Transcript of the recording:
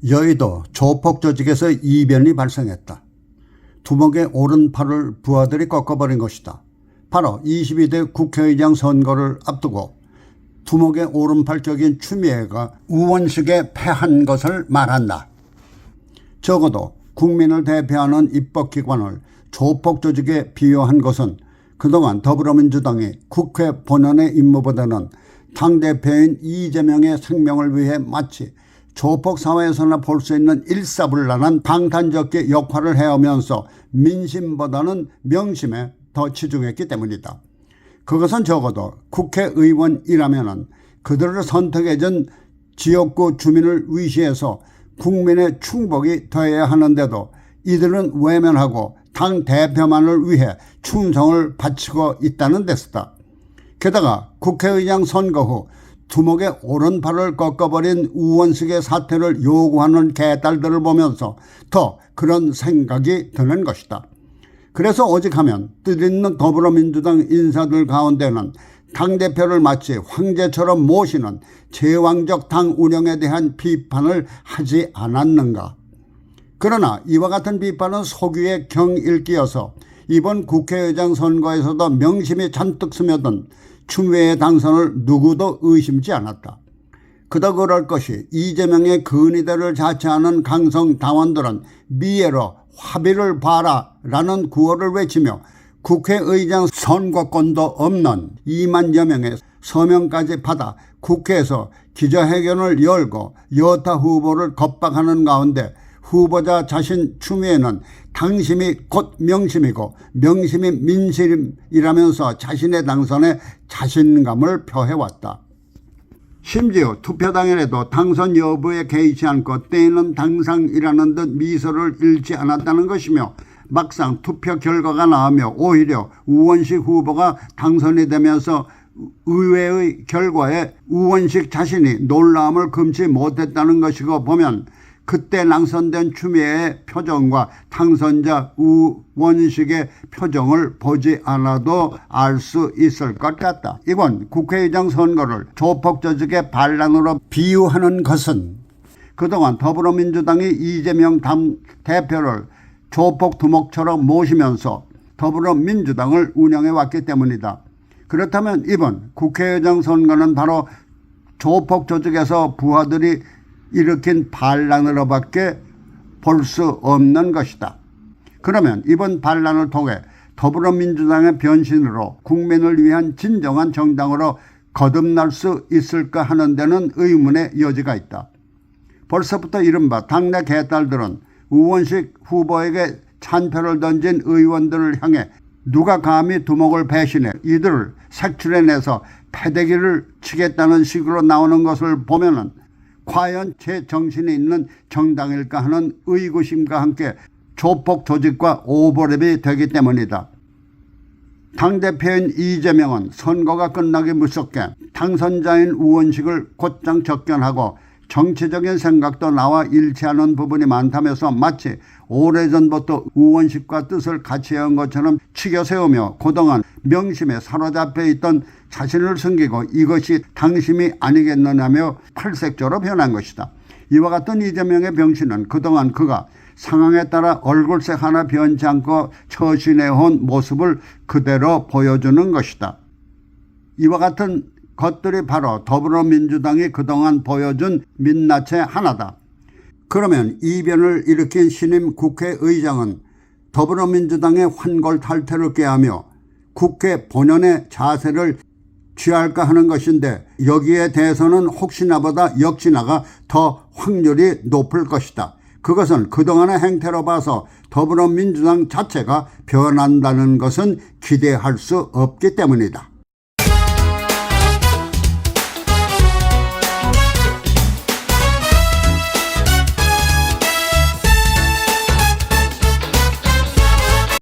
여의도 조폭 조직에서 이변이 발생했다. 두목의 오른팔을 부하들이 꺾어버린 것이다. 바로 22대 국회의장 선거를 앞두고 두목의 오른팔 격인 추미애가 우원식에 패한 것을 말한다. 적어도 국민을 대표하는 입법기관을 조폭 조직에 비유한 것은 그동안 더불어민주당이 국회 본연의 임무보다는 당대표인 이재명의 생명을 위해 마치 조폭 사회에서나 볼 수 있는 일사불란한 방탄조끼 역할을 해오면서 민심보다는 명심에 더 치중했기 때문이다. 그것은 적어도 국회의원이라면 그들을 선택해준 지역구 주민을 위시해서 국민의 충복이 되어야 하는데도 이들은 외면하고 당 대표만을 위해 충성을 바치고 있다는 데서다. 게다가 국회의장 선거 후 두목의 오른팔을 꺾어버린 우원식의 사퇴를 요구하는 개딸들을 보면서 더 그런 생각이 드는 것이다. 그래서 오직하면 뜻있는 더불어민주당 인사들 가운데는 당대표를 마치 황제처럼 모시는 제왕적 당 운영에 대한 비판을 하지 않았는가. 그러나 이와 같은 비판은 속위의 경읽기여서 이번 국회의장 선거에서도 명심이 잔뜩 스며든 추미애의 당선을 누구도 의심치 않았다. 그도 그럴 것이 이재명의 근위대를 자처하는 강성 당원들은 미애로 화비를 봐라 라는 구호를 외치며 국회의장 선거권도 없는 2만여 명의 서명까지 받아 국회에서 기자회견을 열고 여타 후보를 겁박하는 가운데 후보자 자신 추미애는 당심이 곧 명심이고 명심이 민심이라면서 자신의 당선에 자신감을 표해왔다. 심지어 투표 당일에도 당선 여부에 개의치 않고 때에는 당상이라는 듯 미소를 잃지 않았다는 것이며 막상 투표 결과가 나오며 오히려 우원식 후보가 당선이 되면서 의회의 결과에 우원식 자신이 놀라움을 금치 못했다는 것이고 보면 그때 당선된 추미애의 표정과 당선자 우원식의 표정을 보지 않아도 알 수 있을 것 같다. 이번 국회의장 선거를 조폭 조직의 반란으로 비유하는 것은 그동안 더불어민주당이 이재명 대표를 조폭 두목처럼 모시면서 더불어민주당을 운영해왔기 때문이다. 그렇다면 이번 국회의장 선거는 바로 조폭 조직에서 부하들이 일으킨 반란으로밖에 볼 수 없는 것이다. 그러면 이번 반란을 통해 더불어민주당의 변신으로 국민을 위한 진정한 정당으로 거듭날 수 있을까 하는 데는 의문의 여지가 있다. 벌써부터 이른바 당내 개딸들은 우원식 후보에게 찬표를 던진 의원들을 향해 누가 감히 두목을 배신해 이들을 색출해내서 패대기를 치겠다는 식으로 나오는 것을 보면은 과연 제 정신이 있는 정당일까 하는 의구심과 함께 조폭 조직과 오버랩이 되기 때문이다. 당대표인 이재명은 선거가 끝나기 무섭게 당선자인 우원식을 곧장 접견하고 정치적인 생각도 나와 일치하는 부분이 많다면서 마치 오래전부터 우원식과 뜻을 같이 해온 것처럼 치켜 세우며 그동안 명심에 사로잡혀 있던 자신을 숨기고 이것이 당심이 아니겠느냐며 팔색조로 변한 것이다. 이와 같은 이재명의 병신은 그동안 그가 상황에 따라 얼굴색 하나 변치 않고 처신해온 모습을 그대로 보여주는 것이다. 이와 같은 것들이 바로 더불어민주당이 그동안 보여준 민낯의 하나다. 그러면 이변을 일으킨 신임 국회의장은 더불어민주당의 환골탈태를 꾀하며 국회 본연의 자세를 취할까 하는 것인데 여기에 대해서는 혹시나보다 역시나가 더 확률이 높을 것이다. 그것은 그동안의 행태로 봐서 더불어민주당 자체가 변한다는 것은 기대할 수 없기 때문이다.